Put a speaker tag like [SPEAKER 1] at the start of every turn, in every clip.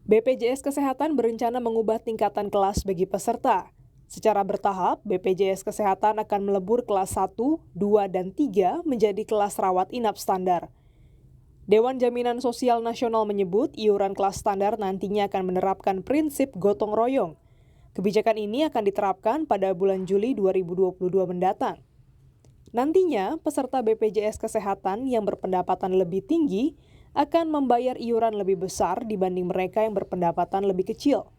[SPEAKER 1] BPJS Kesehatan berencana mengubah tingkatan kelas bagi peserta. Secara bertahap, BPJS Kesehatan akan melebur kelas 1, 2, dan 3 menjadi kelas rawat inap standar. Dewan Jaminan Sosial Nasional menyebut iuran kelas standar nantinya akan menerapkan prinsip gotong royong. Kebijakan ini akan diterapkan pada bulan Juli 2022 mendatang. Nantinya, peserta BPJS Kesehatan yang berpendapatan lebih tinggi akan membayar iuran lebih besar dibanding mereka yang berpendapatan lebih kecil.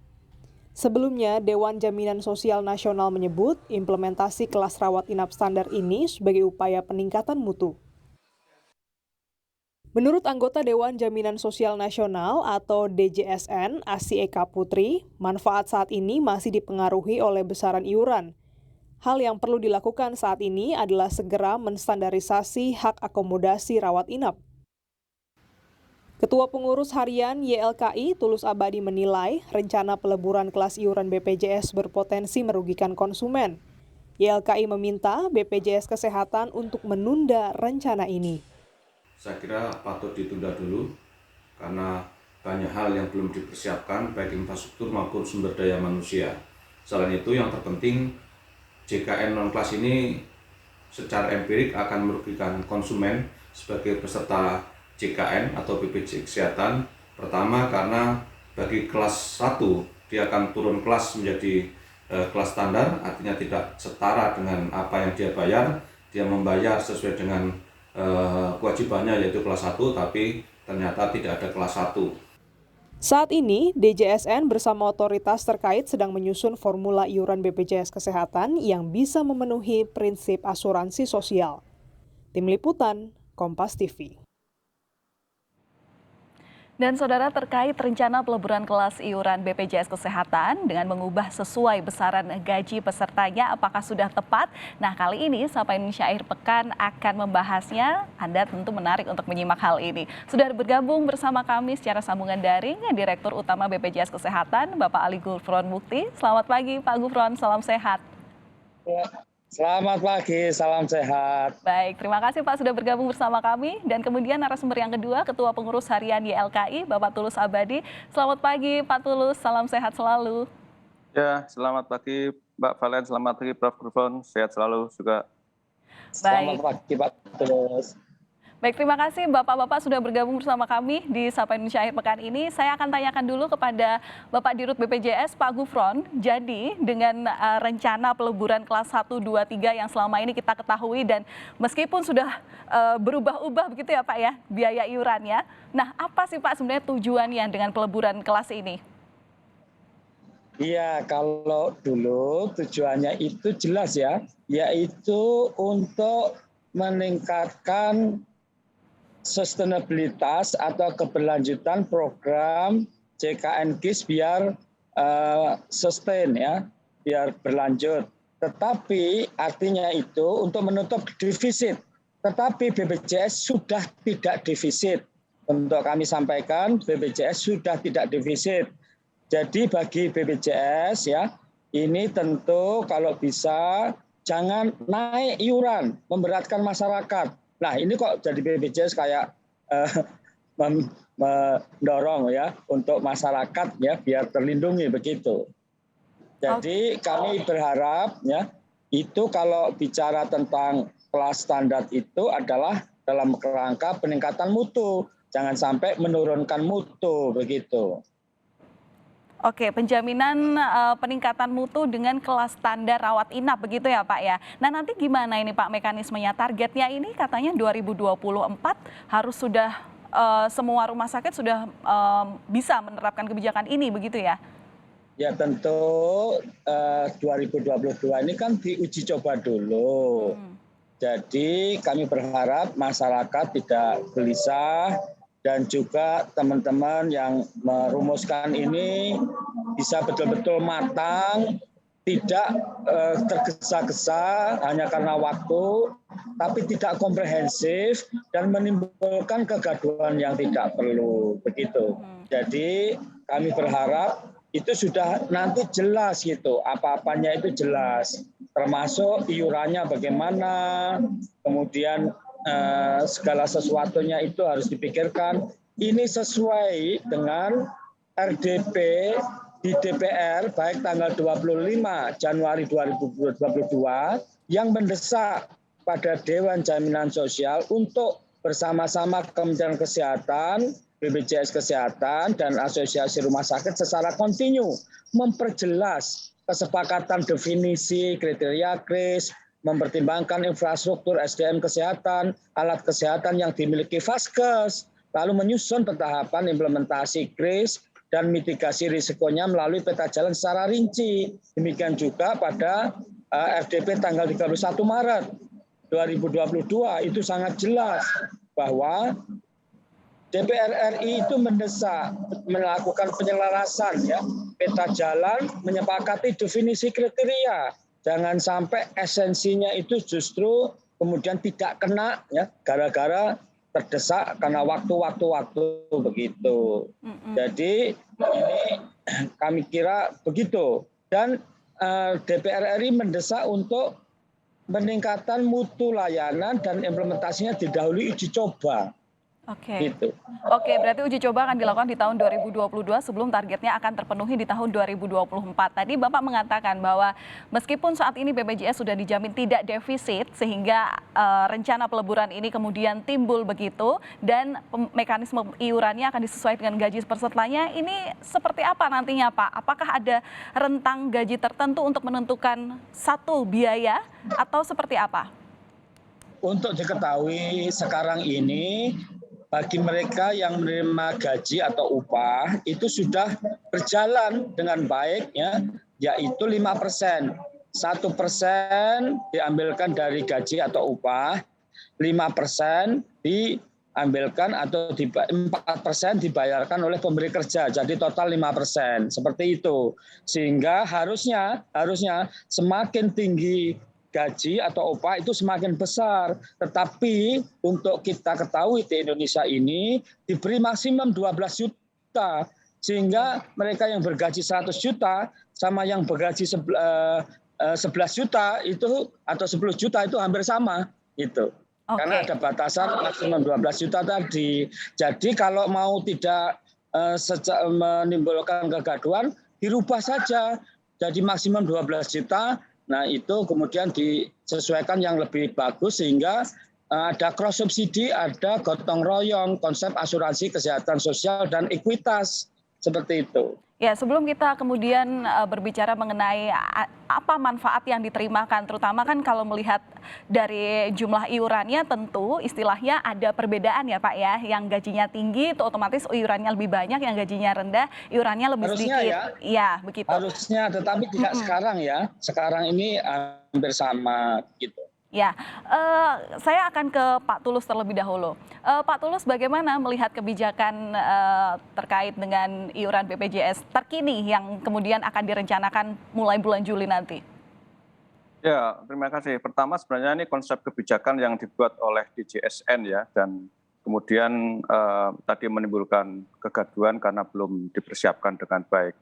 [SPEAKER 1] Sebelumnya, Dewan Jaminan Sosial Nasional menyebut implementasi kelas rawat inap standar ini sebagai upaya peningkatan mutu. Menurut anggota Dewan Jaminan Sosial Nasional atau DJSN, Asy Eka Putri, manfaat saat ini masih dipengaruhi oleh besaran iuran. Hal yang perlu dilakukan saat ini adalah segera menstandarisasi hak akomodasi rawat inap. Ketua Pengurus Harian YLKI Tulus Abadi menilai rencana peleburan kelas iuran BPJS berpotensi merugikan konsumen. YLKI meminta BPJS Kesehatan untuk menunda rencana ini.
[SPEAKER 2] Saya kira patut ditunda dulu karena banyak hal yang belum dipersiapkan baik infrastruktur maupun sumber daya manusia. Selain itu yang terpenting JKN non-kelas ini secara empirik akan merugikan konsumen sebagai peserta JKN atau BPJS Kesehatan. Pertama karena bagi kelas 1 dia akan turun kelas menjadi kelas standar, artinya tidak setara dengan apa yang dia bayar. Dia membayar sesuai dengan kewajibannya yaitu kelas 1, tapi ternyata tidak ada kelas 1.
[SPEAKER 1] Saat ini, DJSN bersama otoritas terkait sedang menyusun formula iuran BPJS Kesehatan yang bisa memenuhi prinsip asuransi sosial. Tim Liputan, Kompas TV.
[SPEAKER 3] Dan saudara, terkait rencana peleburan kelas iuran BPJS Kesehatan dengan mengubah sesuai besaran gaji pesertanya, apakah sudah tepat? Nah, kali ini Sapa Indonesia Akhir Pekan akan membahasnya. Anda tentu menarik untuk menyimak hal ini. Sudah bergabung bersama kami secara sambungan daring Direktur Utama BPJS Kesehatan, Bapak Ali Gufron Mukti. Selamat pagi Pak Gufron, salam sehat.
[SPEAKER 4] Selamat pagi, salam sehat.
[SPEAKER 3] Baik, terima kasih Pak sudah bergabung bersama kami. Dan kemudian narasumber yang kedua, Ketua Pengurus Harian YLKI, Bapak Tulus Abadi. Selamat pagi Pak Tulus, salam sehat selalu.
[SPEAKER 5] Ya, selamat pagi Mbak Valen, selamat pagi Prof. Gufron, sehat selalu juga.
[SPEAKER 4] Selamat pagi Pak Tulus.
[SPEAKER 3] Baik, terima kasih Bapak-Bapak sudah bergabung bersama kami di Sapa Indonesia Akhir Pekan ini. Saya akan tanyakan dulu kepada Bapak Dirut BPJS, Pak Gufron. Jadi dengan rencana peleburan kelas 1, 2, 3 yang selama ini kita ketahui dan meskipun sudah berubah-ubah begitu ya Pak ya, biaya iurannya. Nah, apa sih Pak sebenarnya tujuannya dengan peleburan kelas ini?
[SPEAKER 4] Iya, kalau dulu tujuannya itu jelas ya, yaitu untuk meningkatkan sustainabilitas atau keberlanjutan program JKN KIS biar sustain ya, biar berlanjut. Tetapi artinya itu untuk menutup defisit. Tetapi BPJS sudah tidak defisit. Untuk kami sampaikan BPJS sudah tidak defisit. Jadi bagi BPJS ya, ini tentu kalau bisa jangan naik iuran, memberatkan masyarakat. Nah ini kok jadi BPJS kayak mendorong ya untuk masyarakat ya biar terlindungi begitu. Jadi kami berharap ya itu kalau bicara tentang kelas standar itu adalah dalam kerangka peningkatan mutu, jangan sampai menurunkan mutu begitu.
[SPEAKER 3] Oke, penjaminan peningkatan mutu dengan kelas standar rawat inap begitu ya Pak ya. Nah nanti gimana ini Pak mekanismenya? Targetnya ini katanya 2024 harus sudah semua rumah sakit sudah bisa menerapkan kebijakan ini begitu ya?
[SPEAKER 4] Ya tentu 2022 ini kan diuji coba dulu. Jadi kami berharap masyarakat tidak gelisah dan juga teman-teman yang merumuskan ini bisa betul-betul matang, tidak tergesa-gesa hanya karena waktu, tapi tidak komprehensif dan menimbulkan kegaduhan yang tidak perlu begitu. Jadi kami berharap itu sudah nanti jelas gitu, apa-apanya itu jelas, termasuk iurannya bagaimana, kemudian segala sesuatunya itu harus dipikirkan. Ini sesuai dengan RDP di DPR baik tanggal 25 Januari 2022 yang mendesak pada Dewan Jaminan Sosial untuk bersama-sama Kementerian Kesehatan, BPJS Kesehatan, dan Asosiasi Rumah Sakit secara kontinu memperjelas kesepakatan definisi kriteria KRIS, mempertimbangkan infrastruktur SDM kesehatan, alat kesehatan yang dimiliki Vaskes, lalu menyusun pentahapan implementasi KRIS dan mitigasi risikonya melalui peta jalan secara rinci. Demikian juga pada RDP tanggal 31 Maret 2022 itu sangat jelas bahwa DPR RI itu mendesak melakukan penyelarasan ya peta jalan, menyepakati definisi kriteria. Jangan sampai esensinya itu justru kemudian tidak kena ya gara-gara terdesak karena waktu begitu. Jadi ini kami kira begitu. Dan DPR RI mendesak untuk peningkatan mutu layanan dan implementasinya didahului uji coba. Gitu.
[SPEAKER 3] Oke, berarti uji coba akan dilakukan di tahun 2022 sebelum targetnya akan terpenuhi di tahun 2024. Tadi Bapak mengatakan bahwa meskipun saat ini BPJS sudah dijamin tidak defisit sehingga rencana peleburan ini kemudian timbul begitu dan mekanisme iurannya akan disesuaikan dengan gaji pesertanya, ini seperti apa nantinya Pak? Apakah ada rentang gaji tertentu untuk menentukan satu biaya atau seperti apa?
[SPEAKER 4] Untuk diketahui sekarang ini bagi mereka yang menerima gaji atau upah itu sudah berjalan dengan baik ya, yaitu 5%. 1% diambilkan dari gaji atau upah, 5% diambilkan atau 4% dibayarkan oleh pemberi kerja. Jadi total 5%. Seperti itu. Sehingga harusnya semakin tinggi gaji atau upah itu semakin besar. Tetapi untuk kita ketahui di Indonesia ini diberi maksimum 12 juta. Sehingga mereka yang bergaji 100 juta sama yang bergaji 11 juta itu atau 10 juta itu hampir sama. Gitu. Karena ada batasan maksimum 12 juta tadi. Jadi kalau mau tidak menimbulkan kegaduhan, dirubah saja. Jadi maksimum 12 juta. Nah itu kemudian disesuaikan yang lebih bagus sehingga ada cross subsidi, ada gotong royong, konsep asuransi kesehatan sosial dan ekuitas seperti itu.
[SPEAKER 3] Ya, sebelum kita kemudian berbicara mengenai apa manfaat yang diterimakan, terutama kan kalau melihat dari jumlah iurannya tentu istilahnya ada perbedaan ya Pak ya, yang gajinya tinggi itu otomatis iurannya lebih banyak, yang gajinya rendah iurannya lebih
[SPEAKER 4] harusnya
[SPEAKER 3] sedikit.
[SPEAKER 4] Ya,
[SPEAKER 3] begitu.
[SPEAKER 4] Harusnya, tetapi tidak sekarang ya, sekarang ini hampir sama gitu.
[SPEAKER 3] Ya, saya akan ke Pak Tulus terlebih dahulu. Pak Tulus, bagaimana melihat kebijakan terkait dengan iuran BPJS terkini yang kemudian akan direncanakan mulai bulan Juli nanti?
[SPEAKER 5] Ya, terima kasih. Pertama sebenarnya ini konsep kebijakan yang dibuat oleh DJSN ya, dan kemudian tadi menimbulkan kegaduhan karena belum dipersiapkan dengan baik.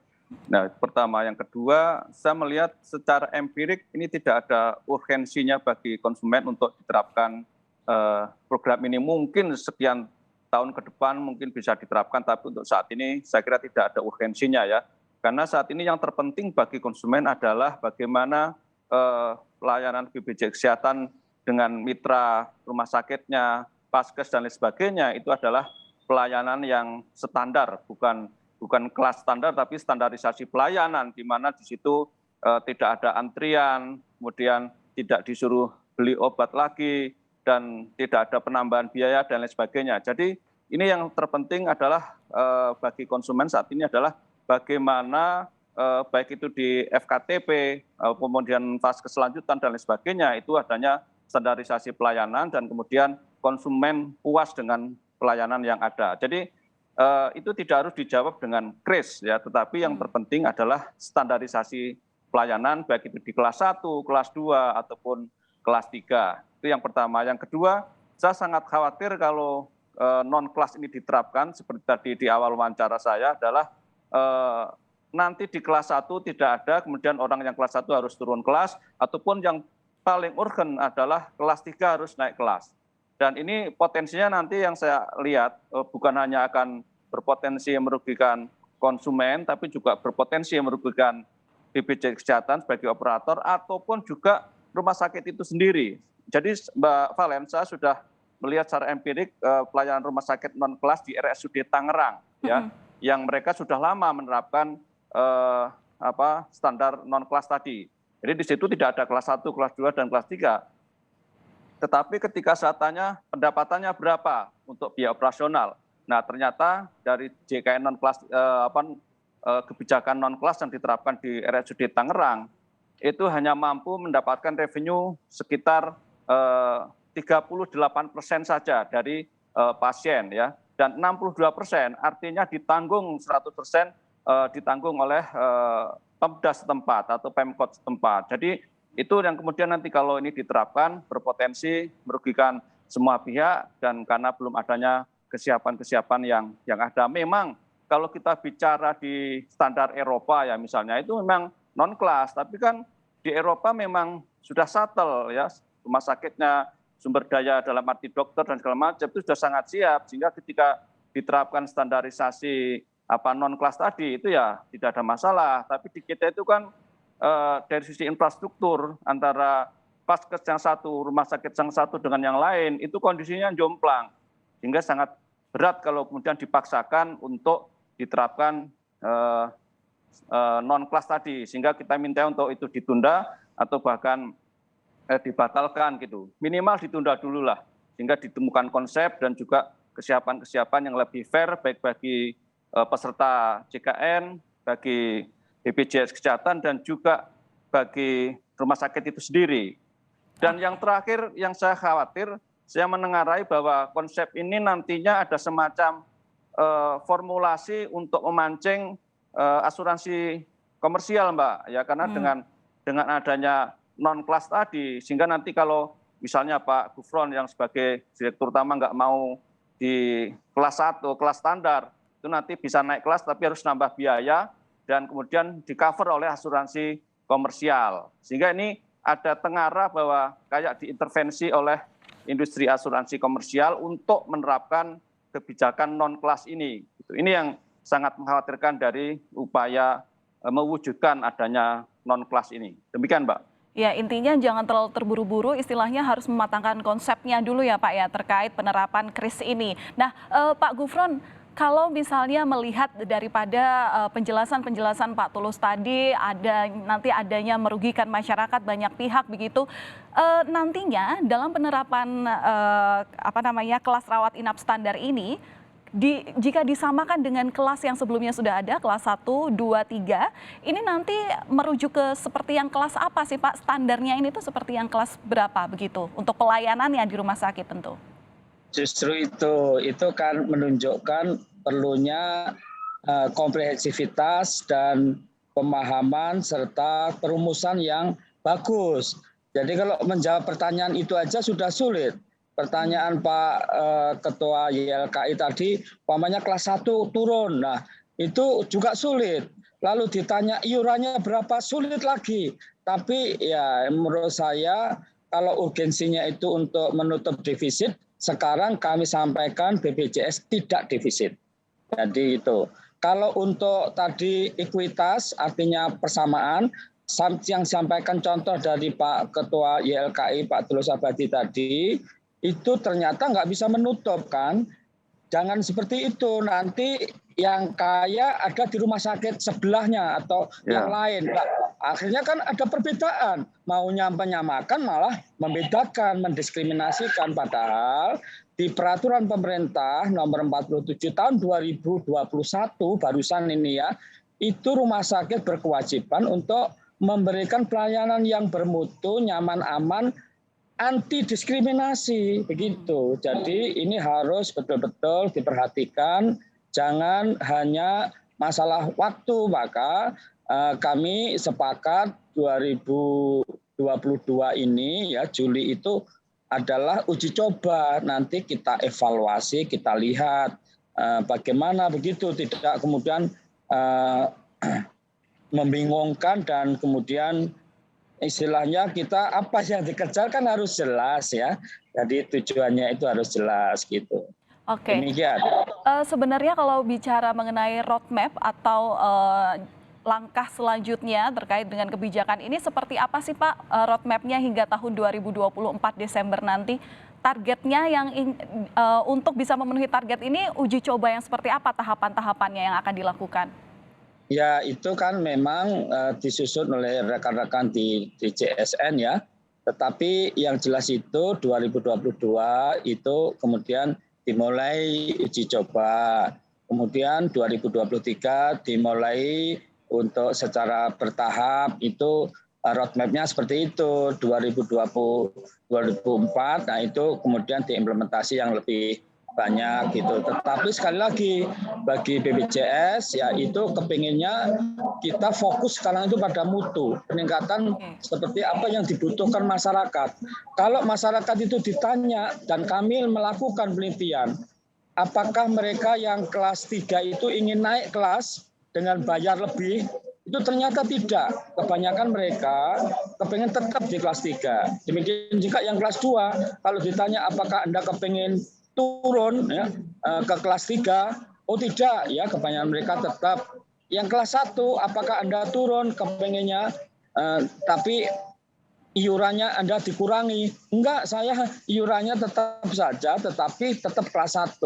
[SPEAKER 5] Nah, pertama. Yang kedua, saya melihat secara empirik ini tidak ada urgensinya bagi konsumen untuk diterapkan program ini. Mungkin sekian tahun ke depan mungkin bisa diterapkan, tapi untuk saat ini saya kira tidak ada urgensinya ya. Karena saat ini yang terpenting bagi konsumen adalah bagaimana pelayanan BPJS Kesehatan dengan mitra rumah sakitnya, Vaskes dan lain sebagainya itu adalah pelayanan yang standar, bukan kelas standar tapi standarisasi pelayanan, di mana di situ tidak ada antrian, kemudian tidak disuruh beli obat lagi dan tidak ada penambahan biaya dan lain sebagainya. Jadi ini yang terpenting adalah bagi konsumen saat ini adalah bagaimana baik itu di FKTP kemudian fase keselanjutan dan lain sebagainya itu adanya standarisasi pelayanan dan kemudian konsumen puas dengan pelayanan yang ada. Jadi itu tidak harus dijawab dengan KRIS ya, tetapi yang terpenting adalah standarisasi pelayanan baik itu di kelas 1, kelas 2 ataupun kelas 3. Itu yang pertama. Yang kedua, saya sangat khawatir kalau non kelas ini diterapkan seperti tadi di awal wawancara saya adalah nanti di kelas 1 tidak ada, kemudian orang yang kelas 1 harus turun kelas, ataupun yang paling urgen adalah kelas 3 harus naik kelas. Dan ini potensinya nanti yang saya lihat bukan hanya akan berpotensi merugikan konsumen, tapi juga berpotensi merugikan BPJS Kesehatan sebagai operator ataupun juga rumah sakit itu sendiri. Jadi Mbak Valen, saya sudah melihat secara empirik pelayanan rumah sakit non kelas di RSUD Tangerang, ya, yang mereka sudah lama menerapkan standar non kelas tadi. Jadi di situ tidak ada kelas 1, kelas 2, dan kelas 3. Tetapi ketika saya tanya pendapatannya berapa untuk biaya operasional, nah ternyata dari JKN non kelas kebijakan non kelas yang diterapkan di RSUD Tangerang itu hanya mampu mendapatkan revenue sekitar 38% saja dari pasien, ya, dan 62% artinya ditanggung 100% ditanggung oleh Pemda setempat atau Pemkot setempat. Jadi itu yang kemudian nanti kalau ini diterapkan berpotensi merugikan semua pihak, dan karena belum adanya kesiapan-kesiapan yang ada. Memang kalau kita bicara di standar Eropa ya misalnya itu memang non kelas, tapi kan di Eropa memang sudah shuttle ya, rumah sakitnya, sumber daya dalam arti dokter dan segala macam itu sudah sangat siap, sehingga ketika diterapkan standarisasi non kelas tadi itu ya tidak ada masalah. Tapi di kita itu kan dari sisi infrastruktur antara Paskes yang satu, rumah sakit yang satu dengan yang lain itu kondisinya jomplang, sehingga sangat berat kalau kemudian dipaksakan untuk diterapkan non kelas tadi, sehingga kita minta untuk itu ditunda atau bahkan dibatalkan gitu. Minimal ditunda dulu lah, sehingga ditemukan konsep dan juga kesiapan-kesiapan yang lebih fair baik bagi peserta JKN, bagi BPJS Kesehatan, dan juga bagi rumah sakit itu sendiri. Dan yang terakhir yang saya khawatir, saya menengarai bahwa konsep ini nantinya ada semacam formulasi untuk memancing asuransi komersial, Mbak, ya, karena dengan adanya non kelas tadi, sehingga nanti kalau misalnya Pak Gufron yang sebagai direktur utama nggak mau di kelas 1, kelas standar, itu nanti bisa naik kelas tapi harus nambah biaya dan kemudian di cover oleh asuransi komersial. Sehingga ini ada tengarah bahwa kayak diintervensi oleh industri asuransi komersial untuk menerapkan kebijakan non kelas ini. Ini yang sangat mengkhawatirkan dari upaya mewujudkan adanya non kelas ini. Demikian, Mbak.
[SPEAKER 3] Ya, intinya jangan terlalu terburu-buru, istilahnya harus mematangkan konsepnya dulu ya Pak ya, terkait penerapan KRIS ini. Nah, Pak Gufron, kalau misalnya melihat daripada penjelasan-penjelasan Pak Tulus tadi, nanti adanya merugikan masyarakat banyak pihak begitu, nantinya dalam penerapan kelas rawat inap standar ini, jika disamakan dengan kelas yang sebelumnya sudah ada, kelas 1, 2, 3, ini nanti merujuk ke seperti yang kelas apa sih Pak? Standarnya ini tuh seperti yang kelas berapa begitu untuk pelayanannya di rumah sakit tentu?
[SPEAKER 4] Justru itu kan menunjukkan perlunya komprehensivitas dan pemahaman serta perumusan yang bagus. Jadi kalau menjawab pertanyaan itu aja sudah sulit. Pertanyaan Pak Ketua YLKI tadi, umpamanya kelas 1 turun, nah itu juga sulit. Lalu ditanya iurannya berapa, sulit lagi. Tapi ya menurut saya kalau urgensinya itu untuk menutup defisit, sekarang kami sampaikan BPJS tidak defisit. Jadi itu. Kalau untuk tadi ekuitas, artinya persamaan, yang disampaikan contoh dari Pak Ketua YLKI, Pak Tulus Abadi tadi, itu ternyata nggak bisa menutup kan. Jangan seperti itu, nanti yang kaya ada di rumah sakit sebelahnya atau yang lain. Akhirnya kan ada perbedaan, maunya menyamakan malah membedakan, mendiskriminasikan. Padahal di peraturan pemerintah nomor 47 tahun 2021 barusan ini ya, itu rumah sakit berkewajiban untuk memberikan pelayanan yang bermutu, nyaman, aman, anti diskriminasi begitu. Jadi ini harus betul-betul diperhatikan, jangan hanya masalah waktu. Maka kami sepakat 2022 ini ya, Juli itu adalah uji coba. Nanti kita evaluasi, kita lihat bagaimana begitu, tidak kemudian membingungkan dan kemudian istilahnya kita apa yang dikejar kan harus jelas ya. Jadi tujuannya itu harus jelas gitu.
[SPEAKER 3] Oke.
[SPEAKER 4] Demikian.
[SPEAKER 3] Sebenarnya kalau bicara mengenai roadmap atau langkah selanjutnya terkait dengan kebijakan ini seperti apa sih Pak roadmap-nya hingga tahun 2024 Desember nanti? Targetnya untuk bisa memenuhi target ini uji coba yang seperti apa tahapan-tahapannya yang akan dilakukan?
[SPEAKER 4] Ya, itu kan memang disusun oleh rekan-rekan di JSN ya. Tetapi yang jelas itu 2022 itu kemudian dimulai uji coba. Kemudian 2023 dimulai untuk secara bertahap itu roadmap-nya seperti itu 2024. Nah itu kemudian diimplementasi yang lebih banyak gitu. Tetapi sekali lagi bagi BPJS ya itu kepinginnya kita fokus sekarang itu pada mutu, peningkatan seperti apa yang dibutuhkan masyarakat. Kalau masyarakat itu ditanya dan kami melakukan penelitian, apakah mereka yang kelas 3 itu ingin naik kelas dengan bayar lebih, itu ternyata tidak. Kebanyakan mereka kepengen tetap di kelas 3. Demikian juga yang kelas 2, kalau ditanya apakah Anda kepengen turun ya, ke kelas 3, oh tidak ya, kebanyakan mereka tetap. Yang kelas 1, apakah Anda turun kepengennya tapi iurannya Anda dikurangi? Enggak, saya iurannya tetap saja tetapi tetap kelas 1.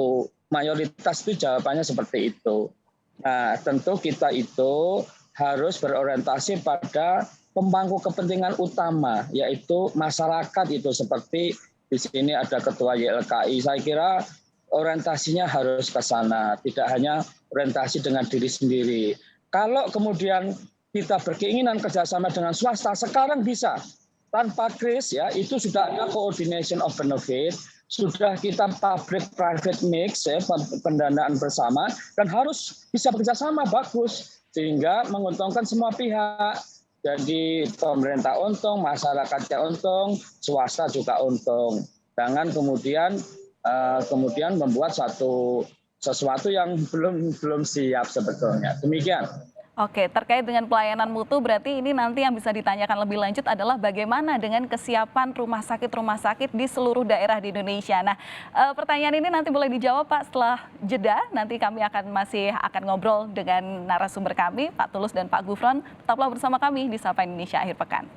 [SPEAKER 4] Mayoritas itu jawabannya seperti itu. Nah, tentu kita itu harus berorientasi pada pemangku kepentingan utama, yaitu masyarakat itu seperti di sini ada ketua YLKI, saya kira orientasinya harus ke sana, tidak hanya orientasi dengan diri sendiri. Kalau kemudian kita berkeinginan kerjasama dengan swasta, sekarang bisa. Tanpa KRIS ya, itu sudah ada coordination of benefit, sudah kita public-private mix, ya, pendanaan bersama, dan harus bisa bekerjasama bagus, sehingga menguntungkan semua pihak. Jadi pemerintah untung, masyarakatnya untung, swasta juga untung. Jangan kemudian membuat sesuatu yang belum siap sebetulnya. Demikian.
[SPEAKER 3] Oke, terkait dengan pelayanan mutu berarti ini nanti yang bisa ditanyakan lebih lanjut adalah bagaimana dengan kesiapan rumah sakit di seluruh daerah di Indonesia. Nah, pertanyaan ini nanti boleh dijawab Pak setelah jeda. Nanti kami masih akan ngobrol dengan narasumber kami, Pak Tulus dan Pak Gufron. Tetaplah bersama kami di Sapa Indonesia Akhir Pekan.